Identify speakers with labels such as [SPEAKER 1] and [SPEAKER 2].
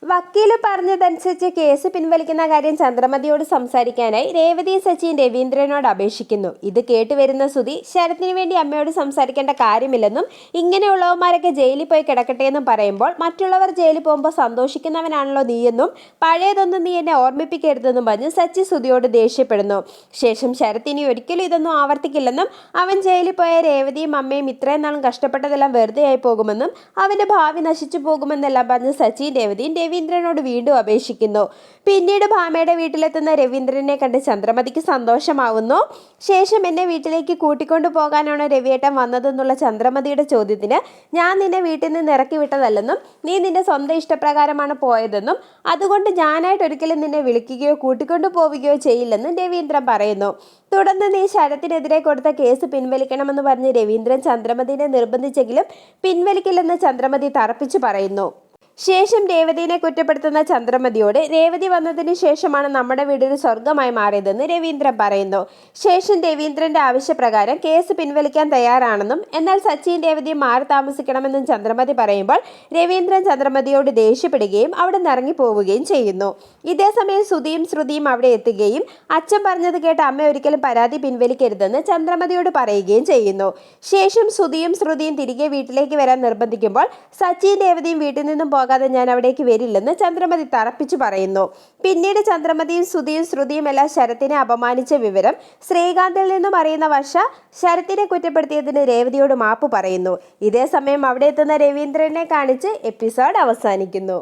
[SPEAKER 1] വക്കീല് പറഞ്ഞതനുസരിച്ച് കേസ് പിൻവലിക്കുന്ന കാര്യം ചന്ദ്രമതിയോട് സംസാരിക്കാനായി രേവതി സച്ചിൻ രവീന്ദ്രനോട് അപേക്ഷിക്കുന്നു. ഇത് കേട്ടുവരുന്ന സുധി ശരത്തിനു വേണ്ടി അമ്മയോട് സംസാരിക്കേണ്ട കാര്യമില്ലെന്നും ഇങ്ങനെയുള്ളവന്മാരൊക്കെ ജയിലിൽ പോയി കിടക്കട്ടെ എന്നും പറയുമ്പോൾ മറ്റുള്ളവർ ജയിലിൽ പോകുമ്പോൾ സന്തോഷിക്കുന്നവനാണല്ലോ നീയെന്നും പഴയതൊന്നും നീ എന്നെ ഓർമ്മിപ്പിക്കരുതെന്നും പറഞ്ഞ് സച്ചി സുധിയോട് ദേഷ്യപ്പെടുന്നു. ശേഷം ശരത് ഇനി ഒരിക്കലും ഇതൊന്നും ആവർത്തിക്കില്ലെന്നും അവൻ ജയിലിൽ പോയ രേവതിയും അമ്മയും ഇത്രയും നാളും കഷ്ടപ്പെട്ടതെല്ലാം വെറുതെ ആയി പോകുമെന്നും അവന്റെ ഭാവി നശിച്ചു പോകുമെന്നെല്ലാം പറഞ്ഞ് സച്ചിൻ രവീന്ദ്രനോട് വീണ്ടും അപേക്ഷിക്കുന്നു. പിന്നീട് ഭാമയുടെ വീട്ടിലെത്തുന്ന രവീന്ദ്രനെ കണ്ട് ചന്ദ്രമതിക്ക് സന്തോഷമാവുന്നു. ശേഷം എന്നെ വീട്ടിലേക്ക് കൂട്ടിക്കൊണ്ടു പോകാനാണോ രവിയേട്ടൻ വന്നതെന്നുള്ള ചന്ദ്രമതിയുടെ ചോദ്യത്തിന് ഞാൻ നിന്നെ വീട്ടിൽ നിന്ന് ഇറക്കി വിട്ടതല്ലെന്നും നീ നിന്റെ സ്വന്തം ഇഷ്ടപ്രകാരമാണ് പോയതെന്നും അതുകൊണ്ട് ഞാനായിട്ട് ഒരിക്കലും നിന്നെ വിളിക്കുകയോ കൂട്ടിക്കൊണ്ടു പോവുകയോ ചെയ്യില്ലെന്നും രവീന്ദ്രൻ പറയുന്നു. തുടർന്ന് നീ ശരത്തിനെതിരെ കൊടുത്ത കേസ് പിൻവലിക്കണമെന്ന് പറഞ്ഞ് രവീന്ദ്രൻ ചന്ദ്രമതിനെ നിർബന്ധിച്ചെങ്കിലും പിൻവലിക്കില്ലെന്ന് ചന്ദ്രമതി തറപ്പിച്ചു പറയുന്നു. ശേഷം രേവതിനെ കുറ്റപ്പെടുത്തുന്ന ചന്ദ്രമതിയോട് രേവതി വന്നതിന് ശേഷമാണ് നമ്മുടെ വീടൊരു സ്വർഗമായി മാറിയതെന്ന് രവീന്ദ്രൻ പറയുന്നു. ശേഷം രവീന്ദ്രന്റെ ആവശ്യപ്രകാരം കേസ് പിൻവലിക്കാൻ തയ്യാറാണെന്നും എന്നാൽ സച്ചിൻ രേവതിയും മാറി താമസിക്കണമെന്നും ചന്ദ്രമതി പറയുമ്പോൾ രവീന്ദ്രൻ ചന്ദ്രമതിയോട് ദേഷ്യപ്പെടുകയും അവിടെ നിന്ന് ഇറങ്ങി പോവുകയും ചെയ്യുന്നു. ഇതേസമയം സുധിയും ശ്രുതിയും അവിടെ എത്തുകയും അച്ഛൻ പറഞ്ഞത് കേട്ട് അമ്മ ഒരിക്കലും പരാതി പിൻവലിക്കരുതെന്ന് ചന്ദ്രമതിയോട് പറയുകയും ചെയ്യുന്നു. ശേഷം സുധിയും ശ്രുതിയും തിരികെ വീട്ടിലേക്ക് വരാൻ നിർബന്ധിക്കുമ്പോൾ സച്ചിൻ രേവതിയും വീട്ടിൽ നിന്നും പോകാതെ ഞാൻ അവിടേക്ക് വരില്ലെന്ന് ചന്ദ്രമതി തറപ്പിച്ചു പറയുന്നു. പിന്നീട് ചന്ദ്രമതിയും സുധിയും ശ്രുതിയും എല്ലാം ശരത്തിനെ അപമാനിച്ച വിവരം ശ്രീകാന്തിൽ നിന്നും അറിയുന്ന വർഷ ശരത്തിനെ കുറ്റപ്പെടുത്തിയതിന് രേവതിയോട് മാപ്പ് പറയുന്നു. ഇതേസമയം അവിടെ എത്തുന്ന രവീന്ദ്രനെ കാണിച്ച് എപ്പിസോഡ് അവസാനിക്കുന്നു.